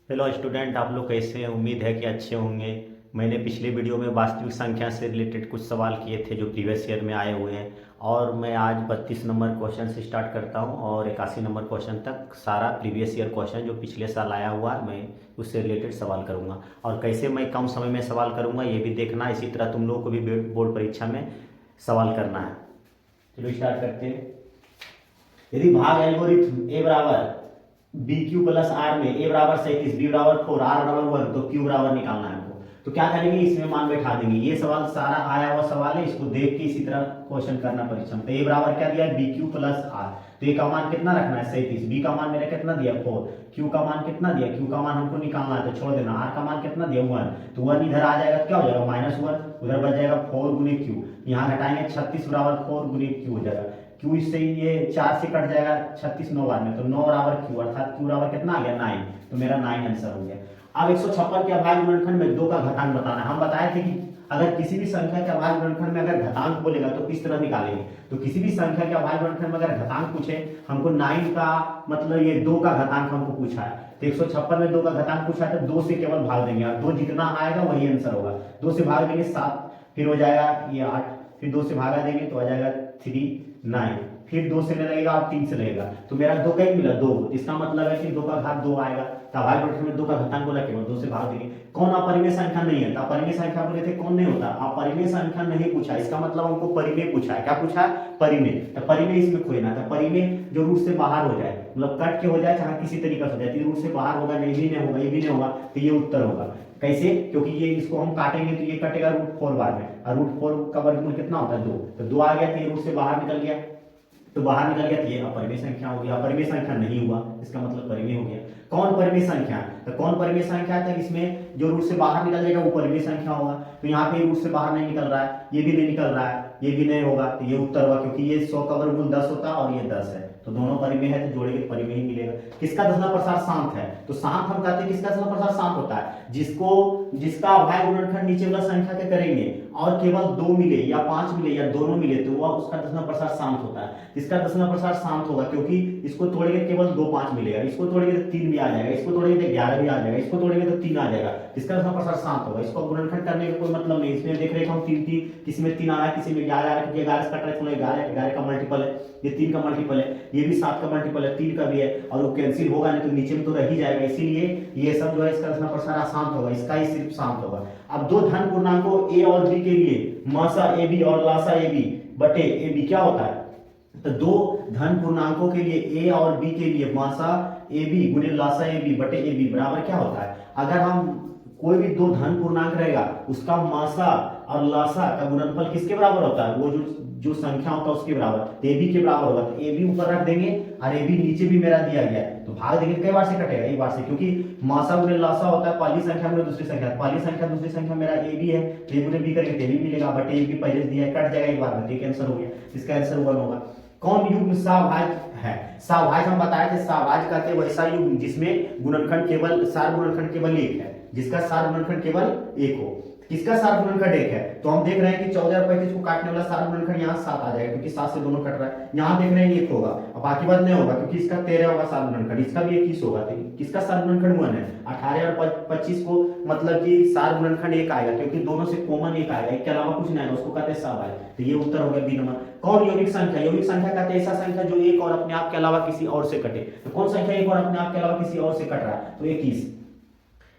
Hello student, आप लोग कैसे हैं? उम्मीद है कि अच्छे होंगे। मैंने पिछले वीडियो में वास्तविक संख्या से रिलेटेड कुछ सवाल किए थे जो प्रीवियस ईयर में आए हुए हैं, और मैं आज 32 नंबर क्वेश्चन से स्टार्ट करता हूं और 81 नंबर क्वेश्चन तक सारा प्रीवियस ईयर क्वेश्चन जो पिछले साल आया हुआ है मैं उससे रिलेटेड सवाल करूंगा। और कैसे मैं कम समय में सवाल करूंगा ये भी देखना। इसी तरह तुम लोगों को भी बोर्ड परीक्षा में सवाल करना है। चलो स्टार्ट करते हैं। यदि भाग एल्गोरिथ्म ए बराबर बी क्यू प्लस आर में ए बराबर 37, बी बराबर 4, आर बराबर 1, तो क्यू बराबर निकालना है हमको। तो क्या करेंगे, इसमें मान बैठा देंगे। ये सवाल सारा आया हुआ सवाल है, इसको देख के इसी तरह क्वेश्चन करना परीक्षा में। तो ए बराबर क्या दिया है, बी क्यू प्लस आर। तो ए का मान कितना रखना है, 37। बी का मान मेरा कितना दिया, 4। क्यू का मान कितना दिया, क्यू का मान हमको निकालना है तो छोड़ देना। आर का मान कितना दिया, 1। तो 1 इधर आ जाएगा तो क्या हो जाएगा, -1। उधर बच जाएगा 4 गुने क्यू। यहाँ घटाएंगे 36 बराबर 4 गुने क्यू हो जाएगा। क्यू इससे ये 4 से कट जाएगा, 36 9 बार में, तो 9 बराबर क्यू, अर्थात क्यू बराबर कितना आ गया, 9। तो मेरा 9 आंसर हो गया। अब 156 के अभाज्य गुणनखंड में 2 का घातांक बताना है। हम बताए थे कि अगर किसी भी संख्या के अभाज्य गुणनखंड में अगर घातांक बोलेगा तो किस तरह निकालेंगे। तो किसी भी संख्या के अभाज्य गुणनखंड में अगर घातांक पूछे, हमको 9 का मतलब ये 2 का घातांक हमको पूछा है, तो 156 में 2 का घातांक पूछा है तो 2 से केवल भाग देंगे और 2 जितना आएगा वही आंसर होगा। 2 से भाग देंगे 7, फिर हो जाएगा ये 8, फिर 2 से भागा देंगे तो आ जाएगा 3 9, फिर 2 से नहीं लगेगा और 3 से लगेगा, तो मेरा 2 का ही मिला 2। इसका मतलब है कि 2 का घात 2 आएगा। तो अभाज्य गुणनखंड में 2 का घातांक बोला केवल 2 से भाग देंगे। कौन अपरिमेय संख्या नहीं है, तो अपरिमेय संख्या बोले थे कौन नहीं होता, अपरिमेय संख्या नहीं पूछा। इसका मतलब हमको परिमेय पूछा है। क्या पूछा है, परिमेय। तो परिमेय इसमें खोजना था। परिमेय जो रूट से बाहर हो जाए, मतलब कट के हो जाए, चाहे किसी तरीके से हो जाए, रूट से बाहर होगा, नहीं भी नहीं होगा, ये भी नहीं होगा, तो ये उत्तर होगा। कैसे, क्योंकि ये इसको हम काटेंगे तो ये कटेगा √4 बार में, और √4 का वर्गमूल कितना होता है, 2। तो 2 आ गया तो ये रूट से बाहर निकल गया, तो बाहर निकल गया तो ये अपरिमेय संख्या हो गया। अपरिमेय संख्या नहीं हुआ, इसका मतलब परिमेय हो गया। कौन परिमेय संख्या, तो कौन परिमेय संख्या है, तो इसमें जो रूट से बाहर निकल जाएगा वो परिमेय संख्या होगा। तो यहाँ पे रूट से बाहर नहीं निकल रहा है, ये भी नहीं निकल रहा है, ये भी नहीं होगा, तो ये उत्तर हुआ। क्योंकि ये 100 का वर्गमूल 10 होता है और ये 10 है, तो दोनों परिमेय है तो जोड़ेंगे परिमेय ही मिलेगा। किसका दशमलव प्रसार शांत है, तो शांत हम कहते हैं किसका दशमलव प्रसार शांत होता है, जिसका अभाज्य गुणनखंड नीचे वाला संख्या के करेंगे और केवल 2 मिले या 5 मिले या दोनों मिले तो वह उसका दशमलव प्रसार शांत होता है। इसका दशमलव प्रसार शांत होगा क्योंकि इसको तोड़ेंगे केवल 2 5 मिलेगा, इसको तोड़ेंगे तो 3 भी आ जाएगा, इसको तोड़ेंगे तो 11 भी आ जाएगा, इसको तोड़ेंगे तो 3 आ जाएगा। इसका दशमलव प्रसार शांत होगा। इसको गुणनखंड करने का कोई मतलब नहीं। इसमें देख रहे हैं हम 3 3, किसी में 3 आ रहा है, किसी में 11 आ रहा है, क्योंकि 11 से कट रहा है, 11 का मल्टीपल है, ये 3 का मल्टीपल है, ये भी 7 का मल्टीपल है, 3 का भी है, और वो कैंसिल होगा नहीं तो नीचे में तो रह ही जाएगा। इसीलिए ये सब जो है इसका दशमलव प्रसार अशांत होगा, इसका ही सिर्फ शांत होगा। अब दो धन पूर्णांकों a और b के लिए मासा ab और लासा ab बटे ab क्या होता है, तो दो धन पूर्णांकों के लिए a और b के लिए मासा ab गुणे लासा ab बटे ab बराबर क्या होता है। अगर हम कोई भी दो धन पूर्णांक रहेगा उसका मासा और लासा का गुणनफल किसके बराबर होता है, वो जो संख्या होता है उसके बराबर, तो ab के बराबर होगा। तो ab ऊपर रख देंगे और ab नीचे भी मेरा दिया गया है, तो भाग देंगे कई बार से कटेगा, एक बार से, क्योंकि मासा गुणे लासा होता है पहली संख्या गुणे दूसरी संख्या, पहली संख्या दूसरी संख्या मेरा ab है, तो a गुणे b करेंगे तो ab मिलेगा, बटे ab पहले से दिया है, कट जाएगा एक बार में, तो आंसर हो गया। इसका आंसर 1 होगा। कौन युग्म सभाज्य है, सभाज्य हम बताए थे, सभाज्य कहते हैं वैसा युग्म जिसमें गुणनखंड केवल सार गुणनखंड केवल 1 है, जिसका सार गुणनखंड केवल 1 हो। किसका सार गुणनखंड 1 है, तो हम देख रहे हैं कि 14 और 35 को काटने वाला सार गुणनखंड यहाँ 7 आ जाएगा, क्योंकि 7 से दोनों कट रहा है। यहाँ देख रहे हैं 1 होगा, अब बाकी बात नहीं होगा, क्योंकि इसका 13 होगा सार गुणनखंड, इसका भी 21 होगा, तो किसका सार गुणनखंड 1 है। 18 और 25 को मतलब कि सार गुणनखंड 1 आएगा, क्योंकि दोनों से कॉमन 1 आएगा, एक के अलावा कुछ नहीं आएगा, उसको कहते हैं सभाज्य। तो ये उत्तर हो गया बी नंबर। कौन यौगिक संख्या, यौगिक संख्या कहते हैं ऐसा संख्या जो एक और अपने आप के अलावा किसी और से कटे। तो कौन संख्या एक और अपने आप के अलावा किसी और से कट रहा है, तो 21।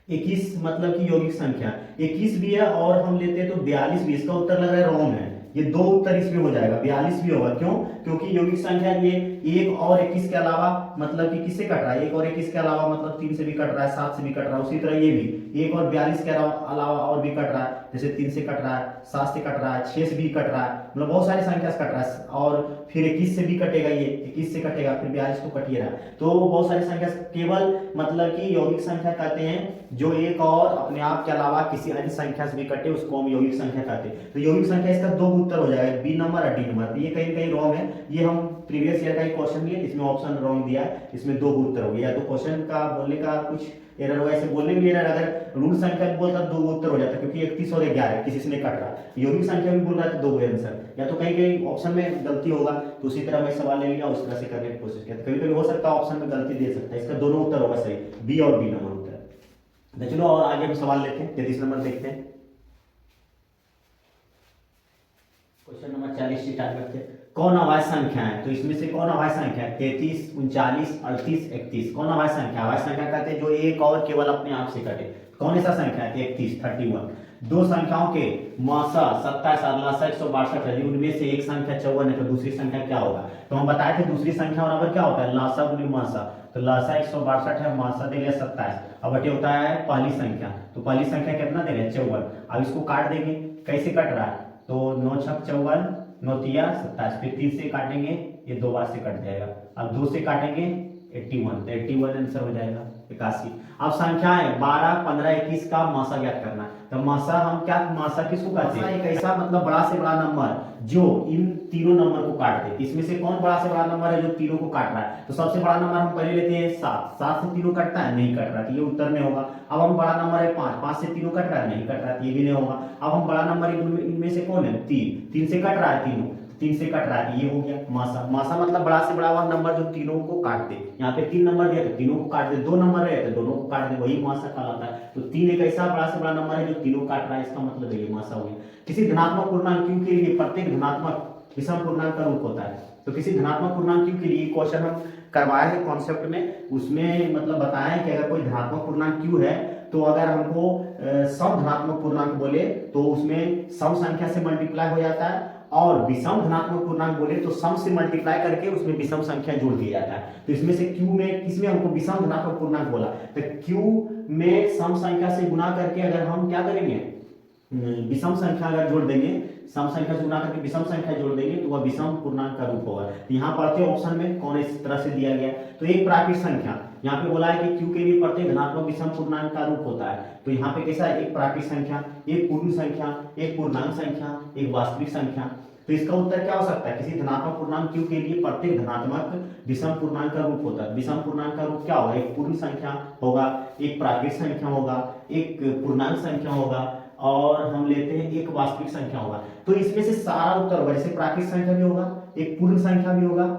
21 मतलब कि यौगिक संख्या 21 भी है, और हम लेते हैं तो 42 भी। इसका उत्तर लग रहा है रॉन्ग है, ये दो उत्तर इसमें हो जाएगा, 42 भी होगा। क्यों, क्योंकि यौगिक संख्या ये 1 और 21 के अलावा मतलब कि किससे कट रहा है, 1 और 21 के अलावा मतलब 3 से भी कट रहा है, 7 से भी कट रहा है, उसी तरह ये भी 1 और 42 के अलावा और भी कट रहा है, जैसे 3 से कट रहा है, 7 से कट रहा है, 6 से भी कट रहा है, मतलब बहुत सारी संख्या से कट रहा है, और फिर 21 से भी कटेगा, ये 21 से कटेगा, फिर 42 तो कट ही रहा है, तो बहुत सारी संख्या केवल मतलब कि यौगिक संख्या कहते हैं जो एक और अपने आप के अलावा किसी अन्य संख्या से भी कटे, उसको हम यौगिक संख्या कहते हैं। तो यौगिक संख्या इसका 2 उत्तर हो जाएगा, बी नंबर और डी नंबर। ये कहीं कहीं रॉन्ग है, ये हम प्रीवियस ईयर का एक क्वेश्चन लिया, इसमें ऑप्शन रॉन्ग दिया है, इसमें 2 उत्तर हो गया, या तो क्वेश्चन का बोलने का कुछ एरर होगा, ऐसे बोलने में एरर, अगर ऋण संख्या भी बोलता 2 उत्तर हो जाता, क्योंकि 31 और 11 किसी से नहीं कट रहा, यौगिक संख्या भी बोल रहा है तो 2 आंसर, या तो कहीं कहीं ऑप्शन में गलती होगा, तो उसी तरह मैं सवाल ले लिया, उस तरह से करने की कोशिश किया, कभी कभी हो सकता है ऑप्शन में गलती दे सकता है। इसका दोनों उत्तर होगा सही, बी और डी नंबर उत्तर। तो चलो और आगे हम सवाल लेते हैं, 33 नंबर देखते हैं। क्वेश्चन नंबर 40 से स्टार्ट करते हैं। कौन अभाज्य संख्या है? तो इसमें से कौन अभाज्य संख्या है? 33, 39, 38, 31। कौन अभाज्य संख्या? अभाज्य संख्या कहते हैं जो एक और केवल अपने आप से कटे। कौन ऐसा संख्या है? 31, 31। दो संख्याओं के मौसा 27 और लसा 162 है, उनमें से एक संख्या 54 है, तो दूसरी संख्या क्या होगा? तो हम बताए थे दूसरी संख्या बराबर क्या होता है? लसा गुनी मौसा। तो लसा 162 है, मौसा दे रहे 27, अब बटे होता है पहली संख्या। तो पहली संख्या कितना दे रहे हैं? 54। अब इसको काट देंगे, कैसे कट रहा है? तो 9 छक 54, 9 तिया 27, फिर 3 से काटेंगे, ये 2 बार से कट जाएगा। अब 2 से काटेंगे 81, तो 81 आंसर हो जाएगा 81। अब संख्याएं 12, 15, 21 का मासा ज्ञात करना है। तो मासा हम क्या, मासा किसको कहते हैं? एक ऐसा मतलब बड़ा से बड़ा नंबर जो इन तीनों नंबर को काट दे। इसमें से कौन बड़ा से बड़ा नंबर है जो तीनों को काट रहा है? तो सबसे बड़ा नंबर हम पहले लेते हैं 7। 7 से तीनों कटता है? नहीं कट रहा, तो ये उत्तर में होगा। अब हम बड़ा नंबर है 5। 5 से तीनों कट रहा है? नहीं कट रहा, ये भी नहीं होगा। अब हम बड़ा नंबर इनमें से कौन है? 3। 3 से कट रहा है तीनों, 3 से कट रहा है, ये हो गया मासा। मासा मतलब बड़ा से बड़ा वह नंबर जो तीनों को काट दे। यहाँ पे 3 नंबर दिया तो तीनों को काट दे, 2 नंबर है तो दोनों को काट दे, वही मासा कहलाता है। तो 3 एक ऐसा बड़ा से बड़ा नंबर है जो तीनों काट रहा है, इसका मतलब ये मासा हो गया। किसी धनात्मक पूर्णांक q के लिए प्रत्येक धनात्मक विषम पूर्णांक का रूप होता है। तो किसी धनात्मक पूर्णांक q के लिए क्वेश्चन हम करवाए हैं कॉन्सेप्ट में, उसमें मतलब बताया कि अगर कोई धनात्मक पूर्णांक q है तो अगर हमको सम धनात्मक पूर्णांक बोले तो उसमें सम संख्या से मल्टीप्लाई हो जाता है, और विषम धनात्मक पूर्णांक बोले तो सम से मल्टीप्लाई करके उसमें विषम संख्या जोड़ दिया जाता है। तो इसमें से q में किसमें हमको विषम धनात्मक पूर्णांक बोला, तो q में सम संख्या से गुना करके अगर हम क्या करेंगे, विषम संख्या अगर जोड़ देंगे, सम संख्या से गुना करके विषम संख्या जोड़ देंगे तो वह विषम पूर्णांक का रूप होगा। तो यहाँ पढ़ते ऑप्शन में कौन इस तरह से दिया गया। तो एक प्राकृत संख्या, यहाँ पे बोला है कि q के लिए प्रत्येक धनात्मक विषम पूर्णांक का रूप होता है। तो यहाँ पे कैसा है? एक प्राकृत संख्या, एक पूर्ण संख्या, एक पूर्णांक संख्या, एक वास्तविक संख्या। तो इसका उत्तर क्या हो सकता है? किसी धनात्मक पूर्णांक q के लिए प्रत्येक धनात्मक विषम पूर्णांक का रूप होता है। विषम पूर्णांक का रूप क्या होगा? एक पूर्ण संख्या होगा, एक प्राकृत संख्या होगा, एक पूर्णांक संख्या होगा, और हम लेते हैं एक वास्तविक संख्या होगा। तो इसमें से सारा उत्तर होगा, जैसे प्राकृत संख्या भी होगा, एक पूर्ण संख्या भी होगा,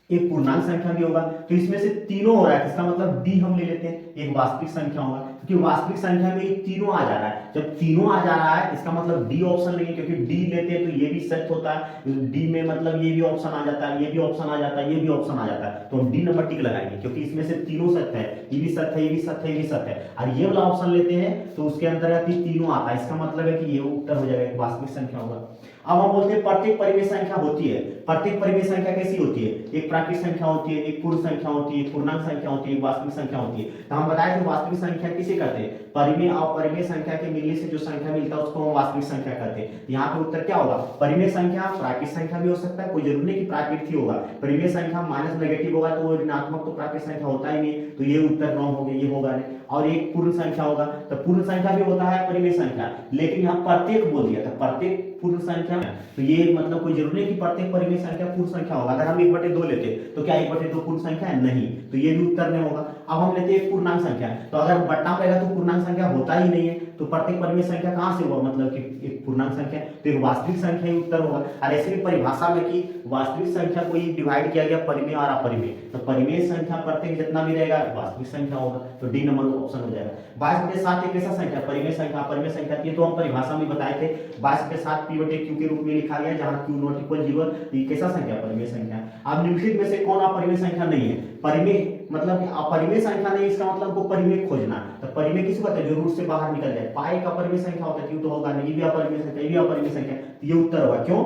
एक पूर्णांक संख्या भी होगा। तो इसमें से तीनों हो रहा है, इसका मतलब डी हम ले लेते हैं, एक वास्तविक संख्या होगा, क्योंकि वास्तविक संख्या में ये तीनों आ जा रहा है। जब तीनों आ जा रहा है इसका मतलब डी ऑप्शन लेंगे, क्योंकि डी लेते हैं तो ये भी सत्य होता है, डी में मतलब ये भी ऑप्शन आ जाता है, ये भी ऑप्शन आ जाता है, ये भी ऑप्शन आ जाता है, तो हम डी नंबर टिक लगाएंगे, क्योंकि इसमें से तीनों सत्य है, ये भी सत्य है, ये भी सत्य है, ये भी सत्य है। और ये वाला ऑप्शन लेते हैं तो उसके अंतर्गत ही तीनों आता है, इसका मतलब है कि ये उत्तर हो जाएगा, एक वास्तविक संख्या होगा। अब हम बोलते हैं प्रत्येक परिमेय संख्या होती है। प्रत्येक परिमेय संख्या कैसी होती है? एक प्राकृत संख्या होती है, एक पूर्ण संख्या होती है, एक पूर्णांक संख्या होती है, एक वास्तविक संख्या होती है। तो हम बताए थे वास्तविक संख्या किसे कहते हैं? परिमेय और परिमेय संख्या के मिलने से जो संख्या मिलता है उसको हम वास्तविक संख्या कहते हैं। यहाँ पे उत्तर क्या होगा? परिमेय संख्या प्राकृत संख्या भी हो सकता है, कोई जरूरी नहीं कि प्राकृत ही होगा। परिमेय संख्या माइनस नेगेटिव होगा तो वो ऋणात्मक तो प्राकृत संख्या होता ही नहीं, तो ये उत्तर रॉन्ग हो गया, ये होगा नहीं। और एक पूर्ण संख्या होगा, तो पूर्ण संख्या भी होता है परिमेय संख्या, लेकिन यहाँ प्रत्येक बोल दिया था, प्रत्येक पूर्ण संख्या। तो ये मतलब कोई जरूरी नहीं कि प्रत्येक परिमेय संख्या पूर्ण संख्या होगा। अगर हम 1/2 लेते तो क्या 1/2 पूर्ण संख्या है? नहीं, तो ये भी उत्तर नहीं होगा। अब हम लेते हैं एक पूर्णांक संख्या, तो अगर बट्टा रहेगा तो पूर्णांक संख्या होता ही नहीं है, तो प्रत्येक परिमेय संख्या कहां से हुआ? मतलब कि एक पूर्णांक संख्या, तो एक वास्तविक संख्या ही उत्तर होगा। और ऐसे भी परिभाषा में कि वास्तविक संख्या को ही डिवाइड किया गया परिमेय और अपरिमेय, तो परिमेय संख्या प्रत्येक जितना भी रहेगा वास्तविक संख्या होगा, तो डी नंबर ऑप्शन हो जाएगा। 22/7 एक ऐसा संख्या, परिमेय संख्या अपरिमेय संख्या, ये तो हम परिभाषा में बताए थे। 22/7 p/q के रूप में लिखा गया, जहां q नॉट इक्वल 0, ये कैसा संख्या? परिमेय संख्या। अब निम्नलिखित में से कौन अपरिमेय संख्या नहीं है? परिमेय मतलब अपरिमेय संख्या नहीं, इसका मतलब को परिमेय खोजना। तो परिमेय किसको कहते हैं? जो रूट से बाहर निकल जाए। पाई का परिमेय संख्या होता है, q तो होगा नहीं, ये भी अपरिमेय संख्या, ये भी अपरिमेय संख्या, तो ये उत्तर होगा। क्यों?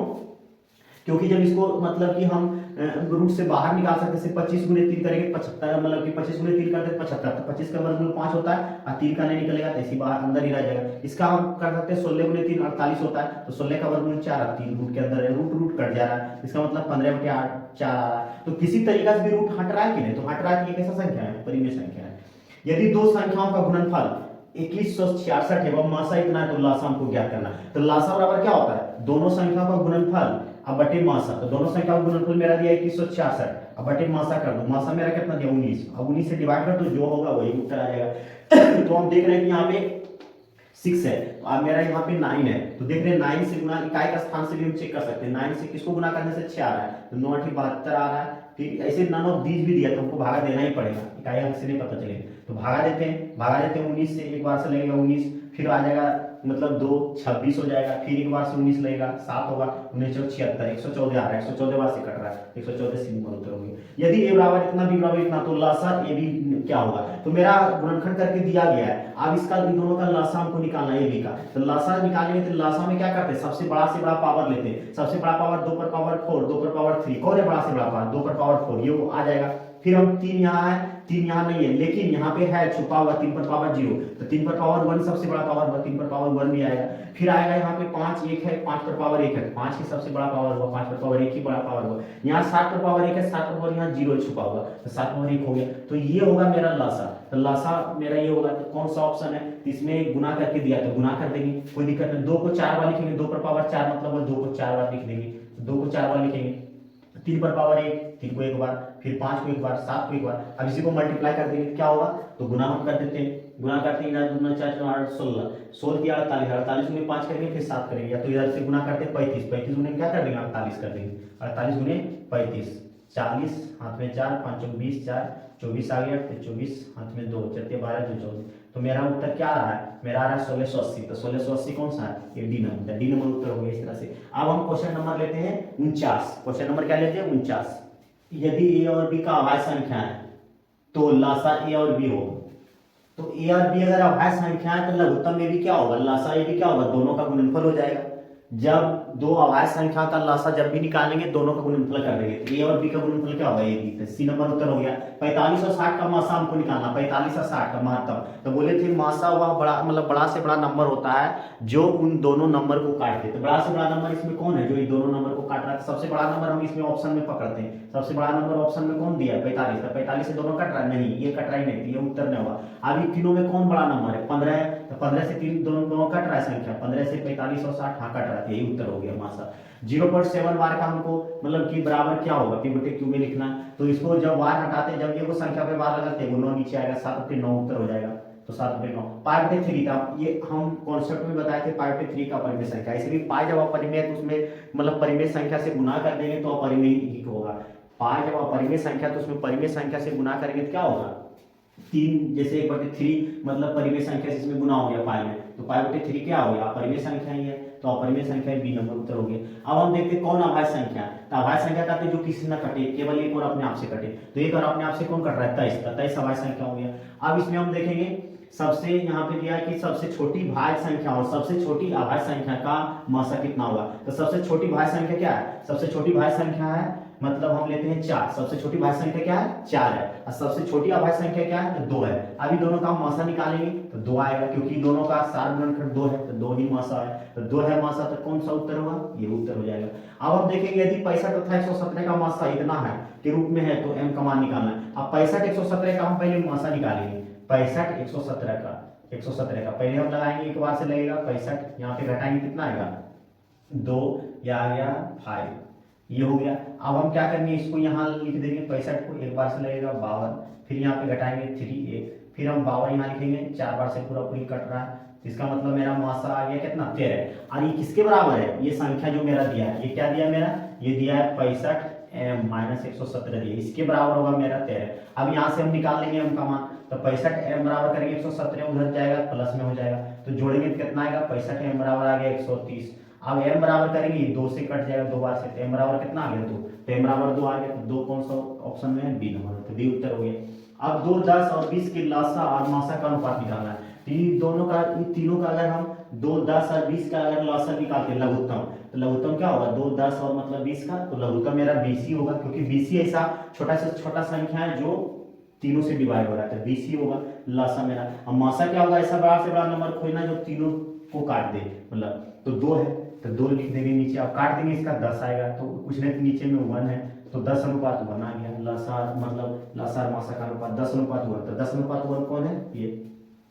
क्योंकि जब इसको मतलब कि हम रूट से बाहर निकाल सकते हैं, 25 गुने 3 करेंगे 75, मतलब कि 25 गुने 3 करते हैं 75, तो 25 का वर्गमूल 5 होता है, और 3 का नहीं निकलेगा तो इसी बाहर अंदर ही रह जाएगा। इसका हम कर सकते हैं 16 गुने 3 48 होता है, तो 16 का वर्गमूल 4, और 3 रूट के अंदर है, रूट रूट कट जा रहा है, इसका मतलब 15/8 4 आ रहा है। तो किसी तरीका से भी रूट हट रहा है कि नहीं? तो हट रहा है, तो ये कैसा संख्या है? परिमेय संख्या है। यदि दो संख्याओं का गुणनफल 2166 है, वह मासा इतना है, तो लासा हमको ज्ञात करना है। तो लासा बराबर क्या होता है? दोनों संख्याओं का गुणनफल अब बटे मासा, तो दोनों संख्याओं का गुणनफल मेरा दिया 2166, अब बटे मासा कर दो, मासा मेरा कितना दिया 19, अब 19 से डिवाइड कर दो, जो होगा वही उत्तर आ जाएगा। तो हम देख रहे हैं कि यहाँ पे 6 है, तो अब मेरा यहाँ पे 9 है, तो देख रहे हैं 9 से गुना इकाई का स्थान से भी हम चेक कर सकते हैं। 9 से किसको गुना करने से 6 आ रहा है, तो 9 8 72 आ रहा है, ठीक है, ऐसे नन ऑफ दीज भी दिया तो हमको भागा देना ही पड़ेगा, इकाई अंक से नहीं पता चलेगा, तो भागा देते हैं 19 से, एक बार से लगेगा 19, फिर आ जाएगा मतलब 2 26 हो जाएगा, फिर एक बार से 19 लगेगा 7 होगा, 19 76 114 आ रहा है, 114 बार से कट रहा है, 114 सिंपल उत्तर होगी। यदि ए बराबर इतना बी बराबर इतना तो लसा ए बी क्या होगा, तो मेरा गुणनखंड करके दिया गया है, अब इसका इन दोनों का लसा हमको निकालना है ए बी का, तो लसा निकालेंगे तो लसा में क्या करते हैं, सबसे बड़ा से बड़ा पावर लेते हैं, सबसे बड़ा पावर 2 पर पावर 4, 2 पर पावर 3, कौन है बड़ा से बड़ा पावर 2 पर पावर 4, ये आ जाएगा, फिर हम 3 यहाँ है, 3 यहाँ नहीं है लेकिन यहाँ पे है छुपा हुआ 3 पर पावर 0, तो 3 पर पावर 1 सबसे बड़ा पावर हुआ, 3 पर पावर 1 भी आएगा, फिर आएगा यहाँ पे 5 1 है, 5 पर पावर 1 है, 5 ही सबसे बड़ा पावर हुआ, 5 पर पावर 1 ही बड़ा पावर हुआ, यहाँ 7 पर पावर 1 है, 7 पर पावर यहाँ 0 छुपा हुआ, तो 7 पावर 1 हो गया, तो ये होगा मेरा लासा, तो लासा मेरा ये होगा, तो कौन सा ऑप्शन है, इसमें गुना करके दिया तो गुना कर देंगे, कोई दिक्कत नहीं, 2 को 4 बार लिखेंगे, 2 पर पावर 4 मतलब 2 को 4 बार लिख देंगे, 2 को 4 बार लिखेंगे, 3 पर पावर 1, 3 को एक बार, फिर 5 को एक बार, 7 को एक बार, अब इसी को मल्टीप्लाई कर देंगे क्या होगा, तो गुना हम कर देते हैं, गुना करते हैं, 4 4 16 16 की 48 48 गुने 5 करेंगे, फिर 7 करेंगे, या तो इधर से गुना करते हैं 35 35 गुने क्या कर देंगे 48 कर देंगे, 48 गुने 35 40 हाथ में 4 5 20 4 24 आ गया, फिर 24 हाथ में 2 चलते 12 2 14, तो मेरा उत्तर क्या आ रहा है, मेरा आ रहा है 1680, तो 1680 कौन सा है, ये डी नंबर उत्तर हो गया इस तरह से। अब हम क्वेश्चन नंबर लेते हैं 49, क्वेश्चन नंबर क्या लेते हैं 49, यदि ए और बी का अभाज्य संख्या है तो लासा ए और बी होगा, तो ए और बी अगर अभाज्य संख्या है तो लघुत्तम में भी क्या होगा, लासा ए भी क्या होगा, दोनों का गुणनफल हो जाएगा, जब दो अभाज्य संख्या का लासा जब भी निकालेंगे दोनों का गुणनफल कर देंगे, तो ए और बी का गुणनफल क्या होगा, ए बी, तो सी नंबर उत्तर हो गया। 45 और 60 का मासा हमको निकालना, 45 और 60 का महत्तम, तो बोले थे मासा वह बड़ा मतलब बड़ा से बड़ा नंबर होता है जो उन दोनों नंबर को काट दे, तो बड़ा से बड़ा नंबर इसमें कौन है जो इन दोनों नंबर को काट रहा है, सबसे बड़ा नंबर हम इसमें ऑप्शन में पकड़ते हैं, सबसे बड़ा नंबर ऑप्शन में कौन दिया 45, 45 से दोनों कट रहा है, नहीं ये कट रहा ही नहीं, ये उत्तर नहीं होगा। अब इन तीनों में कौन बड़ा नंबर है 15 है, तो 15 से 3 दोनों कट रहा है संख्या, 15 से 45 और 60 हाँ कट रहा है, यही उत्तर हो गया मासा। 0.7 बार का हमको मतलब कि बराबर क्या होगा p बटे q में लिखना है, तो इसको जब बार हटाते जब ये वो संख्या पे बार लगाते हैं 9 नीचे आएगा, 7 बटे 9 उत्तर हो जाएगा, तो 7 बटे 9 पाई बटे 3 का, ये हम कॉन्सेप्ट में बताए थे पाई बटे 3 का परिमेय संख्या, इसलिए पाई जब अपरिमेय तो उसमें मतलब परिमेय संख्या से गुना कर देंगे तो अपरिमेय ही होगा, पाई जब अपरिमेय संख्या तो उसमें परिमेय संख्या से गुना करेंगे तो क्या होगा 3, जैसे 1/3 मतलब परिमेय संख्या से इसमें गुना हो गया पाई में, तो पाई बटे 3 क्या हो गया अपरिमेय संख्या ही है, तो अपरिमेय संख्या बी नंबर उत्तर हो गया। अब हम देखते हैं कौन अभाज्य संख्या है, तो अभाज्य संख्या कहते हैं जो किसी न कटे, केवल एक और अपने आप से कटे, तो एक और अपने आप से कौन कट रहा है 23 का, 23 अभाज्य संख्या हो गया। अब इसमें हम देखेंगे सबसे यहाँ पे दिया है कि सबसे छोटी भाज्य संख्या और सबसे छोटी अभाज्य संख्या का मासा कितना होगा, तो सबसे छोटी भाज्य संख्या क्या है, सबसे छोटी भाज्य संख्या है मतलब हम लेते हैं 4, सबसे छोटी भाज्य संख्या क्या है 4 है, और सबसे छोटी अभाज्य संख्या क्या है तो 2 है। अभी दोनों का मासा निकालेंगे तो 2 आएगा, क्योंकि दोनों का सार गुणनखंड 2 है तो 2 ही मासा है, तो 2 है मासा, तो कौन सा उत्तर होगा, ये उत्तर हो जाएगा। अब हम देखेंगे यदि 65 तथा 117 का मासा इतना है के रूप में है तो m का मान निकालना है। अब 65 117 का हम पहले मासा निकालेंगे, 65 117 का पहले हम लगाएंगे, एक बार से लगेगा 65, यहाँ पे घटाएंगे कितना आएगा 2, या आ गया 5, ये हो गया। अब हम क्या करेंगे इसको यहाँ लिख देंगे 65 को, एक बार से लगेगा 52, फिर यहाँ पे घटाएंगे 3 1, फिर हम 52 यहाँ लिखेंगे, 4 बार से पूरा पूरी कट रहा है, इसका मतलब मेरा मासा आ गया कितना 13, और ये किसके बराबर है, ये संख्या जो मेरा दिया है ये क्या दिया मेरा, ये दिया है 65 माइनस 117 दिया, इसके बराबर होगा मेरा 13। अब यहाँ से हम निकाल लेंगे m का मान, तो 65 m बराबर करेंगे 117 उधर जाएगा प्लस में हो जाएगा, तो जोड़ेंगे तो कितना आएगा 65 m बराबर आ गया 130, अब m बराबर करेंगे 2 से कट जाएगा 2 बार से, तो m बराबर कितना आ गया 2, तो m बराबर 2 आ गया, तो 2 कौन सा ऑप्शन में है बी नंबर, तो बी उत्तर हो गया। अब 2 10 और 20 के लासा और मासा का अनुपात निकालना है, तो इन दोनों का इन तीनों का अगर हम 2 10 और 20 का अगर लासा निकालते हैं लघुत्तम, तो लघुत्तम क्या होगा 2 10 और मतलब 20 का, तो लघुत्तम मेरा 20 ही होगा, क्योंकि 20 ही ऐसा छोटा से छोटा संख्या है जो तीनों से डिवाइड हो रहा है, तो 20 ही होगा लासा मेरा। अब मासा क्या होगा, ऐसा बड़ा से बड़ा नंबर खोजना जो तीनों को काट दे, मतलब तो 2 है तो 2 लिख देंगे नीचे, अब काट देंगे इसका 10 आएगा, तो कुछ नहीं नीचे में 1 है, तो 10 अनुपात 1 आ गया, लासार मतलब लासार मासा का अनुपात 10 अनुपात 1, तो 10 अनुपात 1 कौन है, ये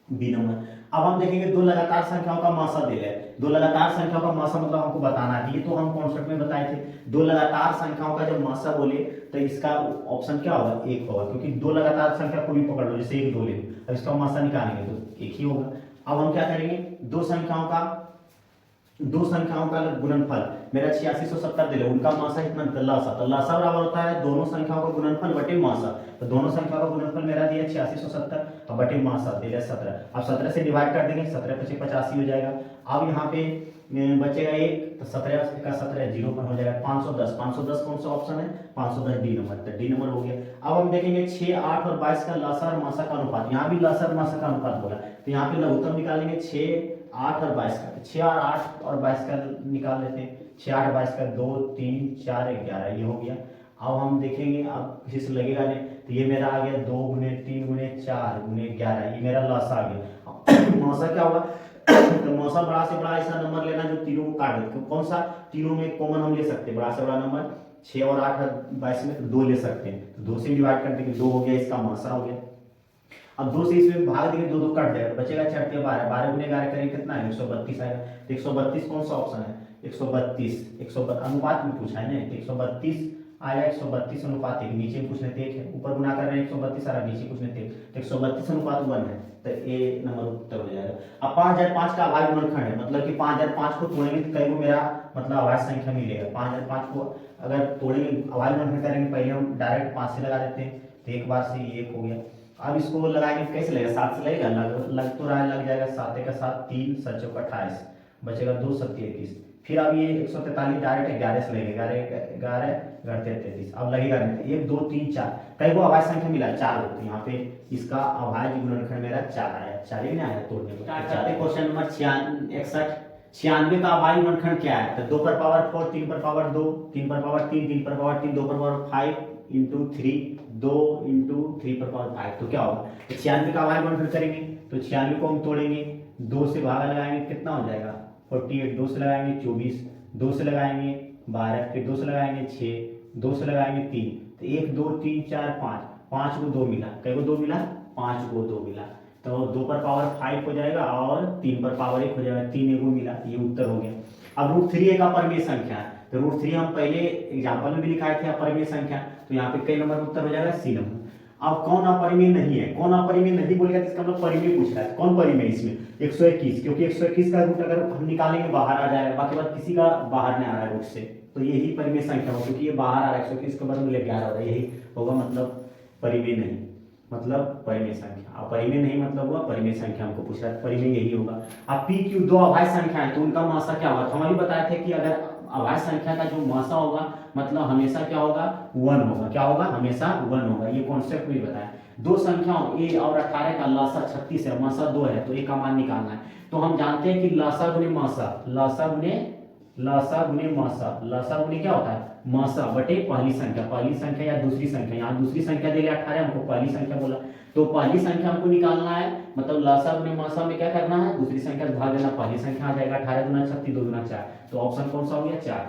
बी नंबर। अब हम देखेंगे दो लगातार संख्याओं का मासा दे रहे हैं, दो लगातार संख्याओं का मासा मतलब हमको बताना है, ये तो हम कॉन्सेप्ट में बताए थे, दो लगातार संख्याओं का जब मासा बोले तो इसका ऑप्शन क्या होगा 1 होगा, क्योंकि दो लगातार संख्या को भी पकड़ लो, जैसे 1 2 ले लो, अब इसका मासा निकालेंगे तो 1 ही होगा। अब हम क्या करेंगे दो संख्याओं का दो संख्याओं का गुणनफल मेरा 8670 दे रहे, उनका मासा इतना, लासा, तो लासा बराबर होता है दोनों संख्याओं का गुणनफल बटे मासा। तो दोनों संख्याओं का गुणनफल मेरा दिया 8670 और बटे मासा दे रहा 17। अब 17 से डिवाइड कर देंगे, 17 पचे 85 हो जाएगा। अब यहाँ पे बचेगा एक, तो 17 का 17 जीरो पर हो जाएगा। 510, 510 कौन सा ऑप्शन है, 510 डी नंबर, तो डी नंबर हो गया। अब हम देखेंगे 6, 8 और 22 का लासा और मासा का अनुपात, यहाँ भी लासा और मासा का अनुपात बोला, तो यहाँ पे लघुत्तम निकालेंगे 6, 8 और 22 का, 6 और 8 और 22 का निकाल लेते हैं। 6, 8, 22 का 2, 3, 4, 11, ये हो गया। अब हम देखेंगे, अब किसी से लगेगा नहीं, तो ये मेरा आ गया 2 गुने 3 गुने 4 गुने 11, ये मेरा लासा आ गया। मौसा क्या होगा, तो मौसा बड़ा से बड़ा ऐसा नंबर लेना जो तीनों को काट दे, कौन सा, तीनों में कॉमन हम ले सकते हैं, बड़ा से बड़ा नंबर 6 और 8 और 22 में 2 ले सकते हैं, तो 2 से डिवाइड कर देंगे, 2 हो गया, इसका मौसा हो गया। अब 2 से इसमें भाग देंगे, 2 2 कट जाएगा, बचेगा 4 12, 12 गुने 11 करेंगे कितना है, 132 आएगा। तो 132 कौन सा ऑप्शन है, 132, 132 अनुपात में पूछा है ना, तो 132 आया, 132 अनुपात 1, नीचे पूछने थे 1 है, ऊपर गुना कर रहे हैं 132 आ रहा, नीचे पूछने थे, तो 132 अनुपात 1 है, तो ए नंबर उत्तर हो जाएगा। अब 5005 का अभाज्य गुणनखंड है, मतलब कि 5005 को तोड़ेंगे तो कई को मेरा मतलब अभाज्य संख्या मिलेगा। 5005 को अगर तोड़ेंगे, अभाज्य गुणनखंड करेंगे, पहले हम डायरेक्ट 5 से लगा देते हैं, तो एक बार से ये 1 हो गया। अब इसको लगाएंगे कैसे लगेगा, 7 से लगेगा, लग तो रहा है, लग जाएगा, 7 का 7, 3 7 चौका 28, बचेगा 2 7 21। फिर अब ये 143 डायरेक्ट 11 से लगेगा, 11 11 33, अब लगेगा नहीं, 1 2 3 4, कई को अभाज्य संख्या मिला 4 हो, तो यहाँ पे इसका अभाज्य गुणनखंड मेरा 4 आया, 4 ही ना आया तोड़ने को। क्वेश्चन नंबर 61, 96 का अभाज्य गुणनखंड क्या है, तो 2 पर पावर 4, 3 पर पावर 2, 3 पर पावर 3, 3 पर पावर 3, 2 पर पावर 5 इंटू 3, 2 इंटू 3 पर पावर 5, तो क्या होगा, तो 96 का अभाज्य गुणनखंड करेंगे, तो 96 को हम तोड़ेंगे, 2 से भागा लगाएंगे, कितना हो जाएगा 48, 2 से लगाएंगे 24, 2 से लगाएंगे 12, फिर 2 से लगाएंगे 6, 2 से लगाएंगे 3, तो 1 2 3 4 5, 5 को 2 मिला, कई को 2 मिला, 5 को 2 मिला, तो 2 पर पावर 5 हो जाएगा और 3 पर पावर 1 हो जाएगा, 3 को मिला, ये उत्तर हो गया। अब √3 एक अपरिमेय संख्या है, तो √3 हम पहले एग्जाम्पल में भी लिखाए थे अपरिमेय संख्या, तो यहाँ पे कई नंबर उत्तर हो जाएगा, सी नंबर। अब कौन अपरिमेय नहीं है, कौन अपरिमेय नहीं बोलेगा, इसका मतलब परिमेय पूछ रहा है, कौन परिमेय इसमें 121, क्योंकि 121 का रूट अगर हम निकालेंगे बाहर आ जाएगा, बाकी बात किसी का बाहर नहीं आ रहा है रूट से, तो यही परिमेय संख्या हो, क्योंकि ये बाहर आ रहा है 121 के बदले 11 हो रहा है, यही होगा मतलब परिमेय नहीं, मतलब परिमेय संख्या। अब परिमेय नहीं मतलब हुआ परिमेय संख्या, हमको पूछ रहा है, परिमेय यही होगा। अब पी क्यू दो अभाज्य संख्या है, तो उनका मासा क्या होगा, तो हम अभी बताए थे कि अगर अभाज्य संख्या का जो मासा होगा मतलब हमेशा क्या होगा 1 होगा, क्या होगा हमेशा 1 होगा, ये कॉन्सेप्ट भी बताया। दो संख्याओं ए और 18 का लासा 36 है, मासा 2 है, तो ए का मान निकालना है। तो हम जानते हैं कि लासा गुने मासा, लासा गुने मासा, लासा गुने क्या होता है मासा बटे पहली संख्या या दूसरी संख्या, यहाँ दूसरी संख्या दे रहे 18, हमको पहली संख्या बोला, तो पहली संख्या हमको निकालना है, मतलब लासा गुने मासा में क्या करना है, दूसरी संख्या से भाग देना, पहली संख्या आ जाएगा 18 गुना 36 2 गुना 4, तो ऑप्शन कौन सा हो गया 4।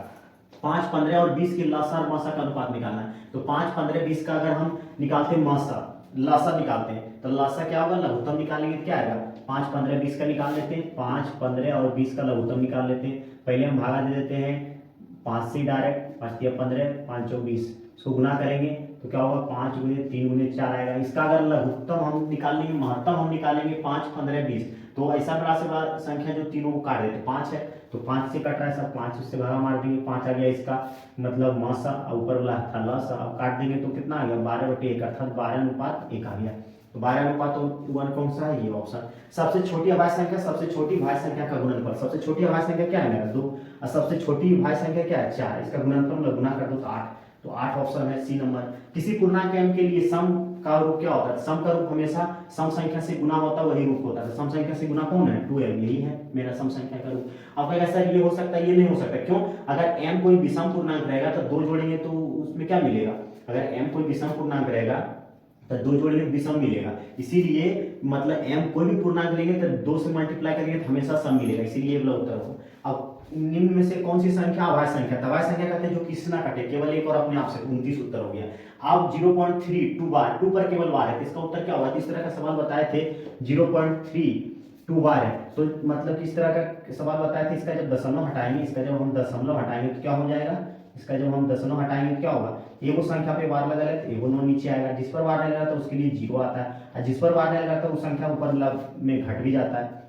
5, 15 और 20 के लासा और मासा का अनुपात निकालना है, तो 5, 15, 20 का अगर हम निकालते हैं मासा, लासा निकालते हैं, तो लासा क्या होगा लघुत्तम निकालेंगे तो क्या आएगा 5, 15, 20 का निकाल लेते हैं, 5, 15 और 20 का लघुत्तम निकाल लेते हैं। पहले हम भागा दे देते हैं 5 से डायरेक्ट, 5 या 15, 5 चौ 20, इसको गुना करेंगे तो क्या होगा 5 गुने 3 गुने 4 आएगा। इसका अगर लघुत्तम हम निकालेंगे, महत्तम हम निकालेंगे 5, 15, 20, तो ऐसा बड़ा से बड़ा संख्या जो तीनों को काट देते, 5 है तो 5 से कट रहा है सब, 5 उससे भागा मार देंगे, 5 आ गया इसका मतलब मासा, ऊपर वाला था लासा, अब काट देंगे तो कितना आ गया 12/1 अर्थात 12:1 आ गया। तो 12:1 कौन सा है ये ऑप्शन। सबसे छोटी अभाज्य संख्या सबसे छोटी भाज्य संख्या का गुणनफल, सबसे छोटी अभाज्य संख्या क्या है मेरा 2 और सबसे छोटी भाज्य संख्या क्या है 4, इसका गुणनफल गुना कर दो तो 8, तो 8 ऑप्शन है सी नंबर। किसी पूर्णांक m के लिए सम का रूप क्या होता है, सम का रूप हमेशा सम संख्या से गुना होता है, वही रूप होता है, तो सम संख्या से गुना कौन है 2m, यही है मेरा सम संख्या का रूप। अब कहेगा सर ये हो सकता है, ये नहीं हो सकता, क्यों, अगर m कोई विषम पूर्णांक रहेगा तो 2 जोड़ेंगे तो उसमें क्या मिलेगा, अगर m कोई विषम पूर्णांक रहेगा तो 2 जोड़ेंगे विषम मिलेगा, इसीलिए मतलब m कोई भी पूर्णांक लेंगे तो 2 से मल्टीप्लाई करेंगे तो हमेशा सम मिलेगा, इसीलिए ये वाला उत्तर हो। अब निम्न में से कौन सी संख्या अभाज्य संख्या, अभाज्य संख्या कहते हैं जो किसी ना कटे, केवल एक और अपने आप से 29 उत्तर हो गया। अब 0.3 2 बार, 2 पर केवल बार है, तो इसका उत्तर क्या होगा, इस तरह का सवाल बताए थे 0.3 2 बार है, तो मतलब किस तरह का सवाल बताया था, इसका जब दशमलव हटाएंगे, इसका जब हम दशमलव हटाएंगे तो क्या हो जाएगा, इसका जब हम दशमलव हटाएंगे तो क्या होगा, एगो संख्या पे बार लगा तो एगो नो नीचे आएगा, जिस पर बार लगेगा तो उसके लिए 0 आता है, और जिस पर बार लगेगा तो उस संख्या ऊपर में घट भी जाता है।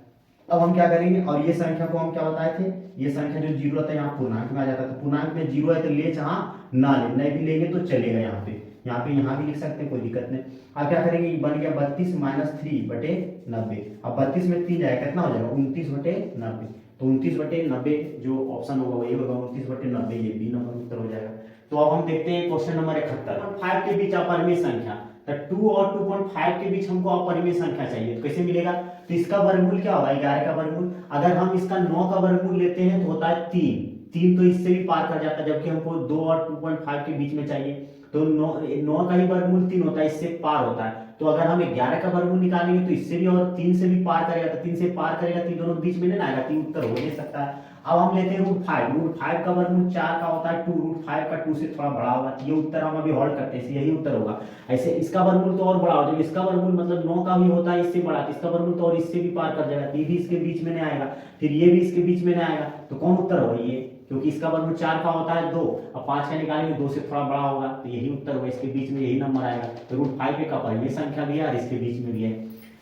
अब हम क्या करेंगे, और ये संख्या को हम क्या बताए थे, ये संख्या जो जीरो रहता है यहाँ पूर्णांक में आ जाता है, तो पूर्णांक में जीरो है तो ले जहाँ ना ले, नहीं भी लेंगे तो चलेगा, यहाँ भी लिख सकते हैं, कोई दिक्कत नहीं। अब क्या करेंगे, बन गया 32 माइनस 3/90। अब 32 में 3 जाएगा, कितना हो जाएगा 29/90। तो 29/90 जो ऑप्शन होगा वही होगा, 29/90, ये बी नंबर उत्तर हो जाएगा। तो अब हम देखते हैं क्वेश्चन नंबर 71। 5 के बीच अपरिमेय संख्या, तो 2 और 2.5 के बीच हमको अपरिमेय संख्या चाहिए, तो कैसे मिलेगा, तो इसका वर्गमूल क्या होगा, 11 का वर्गमूल। अगर हम इसका 9 का वर्गमूल लेते हैं तो होता है 3, तो इससे भी पार कर जाता है, जबकि हमको 2 और 2.5 के बीच में चाहिए, तो 9 का ही वर्गमूल 3 होता है, इससे पार होता है। तो अगर हम 11 का वर्गमूल निकालेंगे तो इससे भी और 3 से भी पार करेगा, तो 3 से पार करेगा, 3 दोनों के बीच में नहीं आएगा, 3 उत्तर हो नहीं सकता है। अब हम लेते हैं √5 का वर्गमूल 4 का होता है 2, √5 का 2 से थोड़ा बड़ा होगा, ये उत्तर हम अभी हॉल्ड करते हैं, यही उत्तर होगा। ऐसे इसका वर्गमूल तो और बड़ा हो जाएगा, इसका वर्गमूल मतलब 9 का भी होता है इससे बड़ा, इसका वर्गमूल तो और इससे भी पार कर जाएगा, ये भी इसके बीच में नहीं आएगा, फिर ये भी इसके बीच में नहीं आएगा, तो कौन उत्तर होगा ये, क्योंकि इसका वर्गमूल 4 का होता है 2, अब 5 का निकालेंगे 2 से थोड़ा बड़ा होगा, तो यही उत्तर होगा, इसके बीच में यही नंबर आएगा। तो √5 एक अपरिमेय संख्या भी है और इसके बीच में भी है।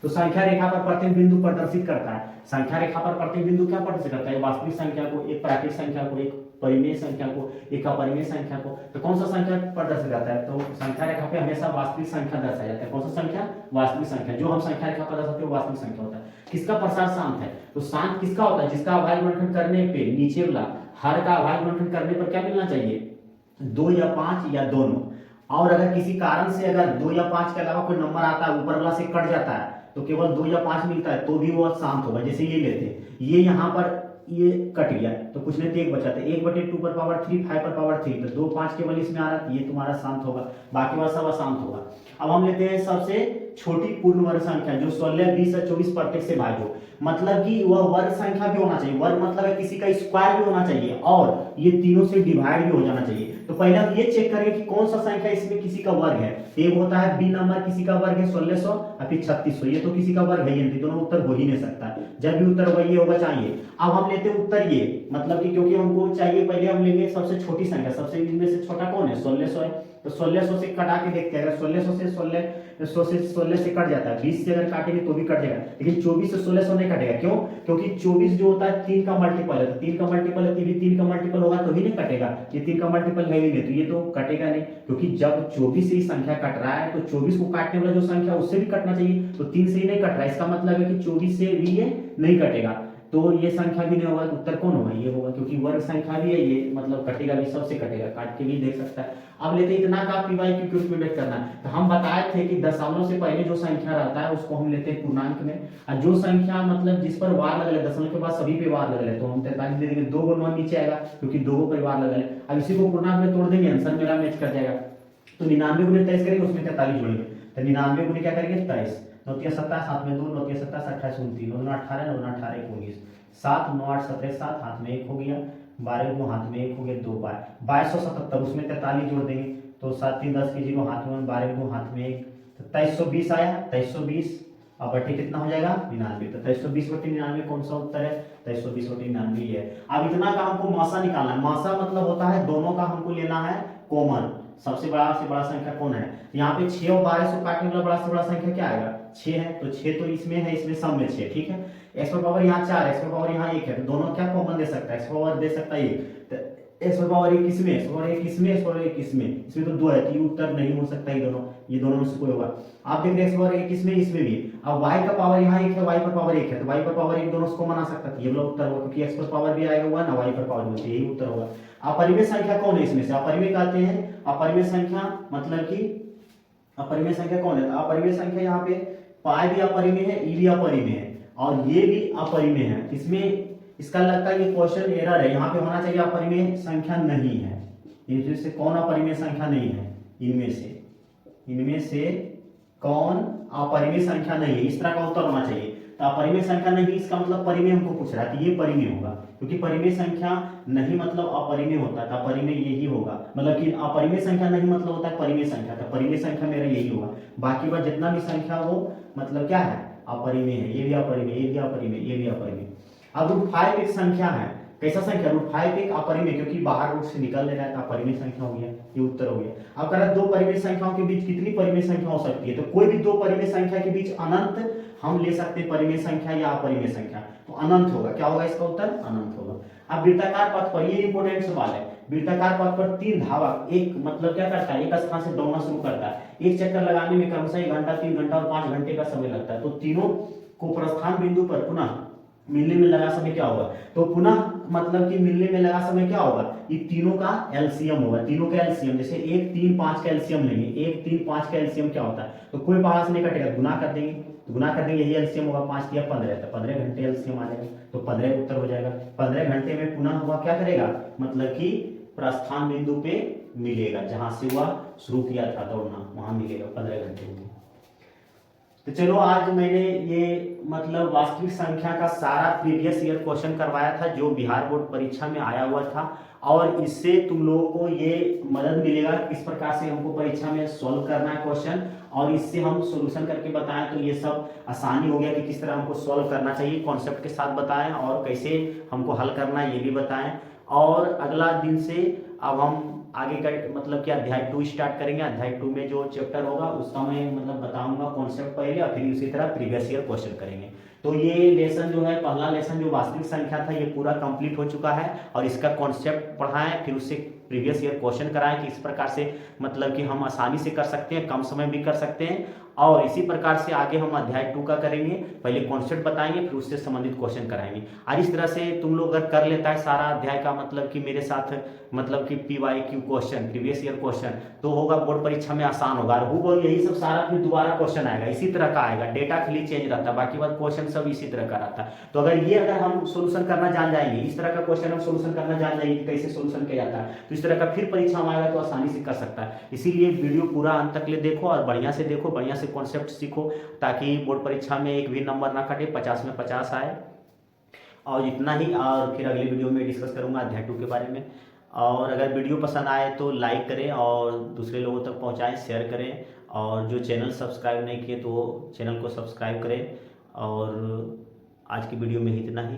तो संख्या रेखा पर प्रत्येक बिंदु प्रदर्शित करता है, संख्या रेखा पर प्रत्येक बिंदु क्या प्रदर्शित करता है, वास्तविक संख्या को, एक प्राकृतिक संख्या को, एक परिमेय संख्या को, एक अपरिमेय संख्या को। तो कौन सा संख्या प्रदर्शित करता है, तो संख्या रेखा पे हमेशा वास्तविक संख्या दर्शाया जाता है। कौन सा संख्या, वास्तविक संख्या, जो हम संख्या रेखा पर दर्शाते हैं वो वास्तविक संख्या होता है। किसका प्रसार शांत है, तो शांत किसका होता है, जिसका अभाज्य गुणनखंड करने पे नीचे वाला हर का अभाज्य गुणनखंड करने पर क्या मिलना चाहिए, 2 या 5 या दोनों। और अगर किसी कारण से अगर 2 या 5 के अलावा कोई नंबर आता है, ऊपर वाला से कट जाता है, तो केवल 2 या 5 मिलता है, तो भी वो शांत होगा। जैसे ये लेते हैं, ये यहाँ पर ये कट गया तो कुछ नहीं तो एक बचा, तो 1/2 5 पर 3, तो 2 5 केवल इसमें आ रहा है, ये तुम्हारा शांत होगा, बाकी वाला सब अशांत होगा। अब हम लेते हैं सबसे छोटी पूर्ण वर्ग संख्या, जो 16, 20 और 24 प्रत्येक से भाज्य हो, मतलब कि वह वर्ग संख्या भी होना चाहिए, वर्ग मतलब है किसी का स्क्वायर भी होना चाहिए, और ये तीनों से डिवाइड भी हो जाना चाहिए। तो पहले हम ये चेक करेंगे कि कौन सा संख्या इसमें किसी का वर्ग है। एक होता है बी नंबर, किसी का वर्ग है 1600 और फिर 3600, ये तो किसी का वर्ग है ही नहीं, दोनों उत्तर हो ही नहीं सकता, जब भी उत्तर होगा ये होगा चाहिए। अब हम लेते हैं उत्तर ये, मतलब कि क्योंकि हमको चाहिए, पहले हम लेंगे सबसे छोटी संख्या, सबसे इनमें से छोटा कौन है, 1600 है, तो 1600 से कटा के देखते हैं, अगर 1600 से 16 से कट जाता है, 20 से अगर काटेंगे तो भी कट जाएगा, लेकिन 24 से 1600 नहीं कटेगा, क्यों, क्योंकि 24 जो होता है 3 का मल्टीपल है, तो 3 का मल्टीपल है, 3 का मल्टीपल होगा तो ही नहीं कटेगा, ये 3 का मल्टीपल है ही नहीं, तो ये तो कटेगा नहीं, क्योंकि जब 24 से ही संख्या कट रहा है तो 24 को काटने वाला जो संख्या उससे भी कटना चाहिए, तो 3 से ही नहीं कट रहा है, इसका मतलब है कि 24 से भी ये नहीं कटेगा, तो ये संख्या भी नहीं होगा, तो उत्तर कौन होगा, ये होगा, क्योंकि वर्ग संख्या भी है ये, मतलब कटेगा भी, सबसे कटेगा, काट के भी देख सकता है। अब लेते इतना का पीवाई क्यू क्यूमुलेट करना है, तो हम बताए थे कि दशमलव से पहले जो संख्या रहता है उसको हम लेते हैं पूर्णांक में, और जो संख्या मतलब जिस पर वार लगल है, दशमलव के बाद सभी पे वार लगल है, तो हम 43 दे देंगे, 2 गुना नीचे आएगा क्योंकि 2 पर वार लगल है। अब इसी को पूर्णांक में तोड़ देंगे, आंसर मेरा मैच कर जाएगा, तो 99 गुने 23 करेंगे, उसमें 43 जोड़ेंगे, तो 99 गुने क्या करेंगे 23, 9 3 27, हाथ में 2, 9 3 27, 28 29, 9 9 18, 9 9 18 19, 7 9 8 17 7, हाथ में 1 हो गया, 12 को हाथ में 1 हो गया, 2 2277, उसमें 43 जोड़ देंगे, तो 7 3 10 के 0 हाथ में, 12 को हाथ में 1, तो 2320 आया, 2320, अब बटे कितना हो जाएगा 99, तो 2320/99 कौन सा उत्तर है, 2320/99 है। अब इतना का हमको मासा निकालना है, मासा मतलब होता है दोनों का हमको लेना है कॉमन, सबसे बड़ा से बड़ा संख्या कौन है, यहाँ पे 6 और 12 से काटने वाला बड़ा से बड़ा संख्या क्या आएगा, 6 है, तो 6 तो इसमें है, इसमें सब में 6, ठीक है, एक्स पर पावर यहाँ 4, एक्स पर पावर यहाँ 1 है, तो दोनों क्या कॉमन दे सकता है, एक्स पर पावर दे सकता है 1, तो एक्स पर पावर 1 किसमें, एक्स पर पावर 1 किसमें, एक्स पर पावर 1 किसमें, इसमें तो 2 है, तो ये उत्तर नहीं हो सकता, ये दोनों में से कोई होगा। आप देख रहे हैं एक्स पर पावर 1 किसमें, इसमें भी, अब y का पावर यहाँ 1 है, y पर पावर 1 है, तो y पर पावर 1 दोनों को मना सकता है, ये वाला उत्तर होगा, क्योंकि x पर पावर भी आएगा 1 और y पर पावर भी, यही उत्तर होगा। अपरिमेय संख्या कौन है इसमें से, अपरिमेय कहते हैं, अपरिमेय संख्या मतलब कि अपरिमेय संख्या कौन है, अपरिमेय संख्या यहाँ पे पाई भी अपरिमेय है, ई भी अपरिमेय है, और ये भी अपरिमेय है, इसमें इसका लगता है ये क्वेश्चन एरर है, यहाँ पे होना चाहिए अपरिमेय संख्या नहीं है, इनमें से कौन अपरिमेय संख्या नहीं है, इनमें से कौन अपरिमेय संख्या नहीं है, इस तरह का उत्तर होना चाहिए, तो अपरिमेय संख्या नहीं, इसका मतलब परिमेय हमको पूछ रहा है, तो ये परिमेय होगा, क्योंकि परिमेय संख्या नहीं मतलब अपरिमेय होता है, परिमेय यही होगा, मतलब कि अपरिमेय संख्या नहीं मतलब होता है परिमेय संख्या, तो परिमेय संख्या मेरा यही होगा, बाकी बात जितना भी संख्या हो मतलब क्या है अपरिमेय है, ये भी अपरिमेय, ये भी अपरिमेय, ये भी अपरिमेय। अब √5 एक संख्या है, कैसा संख्या √5 एक अपरिमेय, क्योंकि बाहर रूट से निकल ले रहा है तो अपरिमेय संख्या हो गया, ये उत्तर हो गया। अब कह रहा है दो परिमेय संख्याओं के बीच कितनी परिमेय संख्या हो सकती है, तो कोई भी दो परिमेय संख्या के बीच अनंत हम ले सकते हैं, परिमेय संख्या या अपरिमेय संख्या, तो अनंत होगा। क्या होगा इसका उत्तर, अनंत होगा। अब वृत्ताकार पथ पर, ये इंपॉर्टेंट सवाल है, वृत्ताकार पथ पर 3 धावक एक मतलब क्या करता है, एक स्थान से दौड़ना शुरू करता है, एक चक्कर लगाने में क्रमशः 1 घंटा, 3 घंटा और 5 घंटे का समय लगता है, तो तीनों को प्रस्थान बिंदु पर पुनः मिलने में लगा समय क्या होगा, तो पुनः मतलब कि मिलने में लगा समय क्या होगा, ये तीनों का एलसीएम होगा, तीनों का एलसीएम, जैसे 1 3 5 का एलसीएम लेंगे, 1 3 5 का एलसीएम क्या होता है, तो कोई बाहर से नहीं कटेगा, गुना कर देंगे, तो गुना कर देंगे, यही एलसीएम होगा, 5 या 15, तो 15 घंटे एलसीएम आ जाएगा, तो 15 उत्तर हो जाएगा। 15 घंटे में पुनः हुआ क्या करेगा, मतलब कि प्रस्थान बिंदु पे मिलेगा, जहां से हुआ शुरू किया था दौड़ना वहां मिलेगा, 15 घंटे में। तो चलो आज मैंने ये मतलब वास्तविक संख्या का सारा प्रीवियस ईयर क्वेश्चन करवाया था जो बिहार बोर्ड परीक्षा में आया हुआ था, और इससे तुम लोगों को ये मदद मिलेगा किस प्रकार से हमको परीक्षा में सॉल्व करना है क्वेश्चन, और इससे हम सॉल्यूशन करके बताएं तो ये सब आसानी हो गया कि किस तरह हमको सॉल्व करना चाहिए, कॉन्सेप्ट के साथ बताएं और कैसे हमको हल करना है ये भी बताएं। और अगला दिन से अब हम आगे का मतलब कि अध्याय 2 स्टार्ट करेंगे। अध्याय 2 में जो चैप्टर होगा उसका मैं मतलब बताऊंगा कॉन्सेप्ट पहले, और फिर उसी तरह प्रीवियस ईयर क्वेश्चन करेंगे। तो ये लेसन जो है, पहला लेसन जो वास्तविक संख्या था ये पूरा कंप्लीट हो चुका है, और इसका कॉन्सेप्ट पढ़ाएं, फिर उससे प्रीवियस ईयर क्वेश्चन कराएं कि इस प्रकार से मतलब कि हम आसानी से कर सकते हैं, कम समय भी कर सकते हैं। और इसी प्रकार से आगे हम अध्याय 2 का करेंगे, पहले कॉन्सेप्ट बताएंगे फिर उससे संबंधित क्वेश्चन कराएंगे। और इस तरह से तुम लोग अगर कर लेता है सारा अध्याय का मतलब कि मेरे साथ मतलब कि PYQ question, previous year question, तो होगा बोर्ड परीक्षा में आसान होगा। और वो यही सब सारा फिर दोबारा क्वेश्चन आएगा, इसी तरह का आएगा, डेटा खाली चेंज रहता है, बाकी बात क्वेश्चन सब इसी तरह का रहता है। तो अगर हम सोल्यूशन करना जान जाएंगे, इस तरह का क्वेश्चन हम सोल्यूशन करना जान जाएंगे कि कैसे सोल्यूशन किया जाता है, तो इस तरह का फिर परीक्षा में आएगा तो आसानी से कर सकता है। इसीलिए वीडियो पूरा अंत तक ले देखो और बढ़िया से देखो, बढ़िया से कॉन्सेप्ट सीखो, ताकि बोर्ड परीक्षा में एक भी नंबर ना कटे, 50 में 50 आए। और इतना ही, और फिर अगले वीडियो में डिस्कस करूंगा अध्याय 2 के बारे में। और अगर वीडियो पसंद आए तो लाइक करें और दूसरे लोगों तक पहुंचाएं, शेयर करें, और जो चैनल सब्सक्राइब नहीं किए तो चैनल को सब्सक्राइब करें। और आज की वीडियो में इतना ही।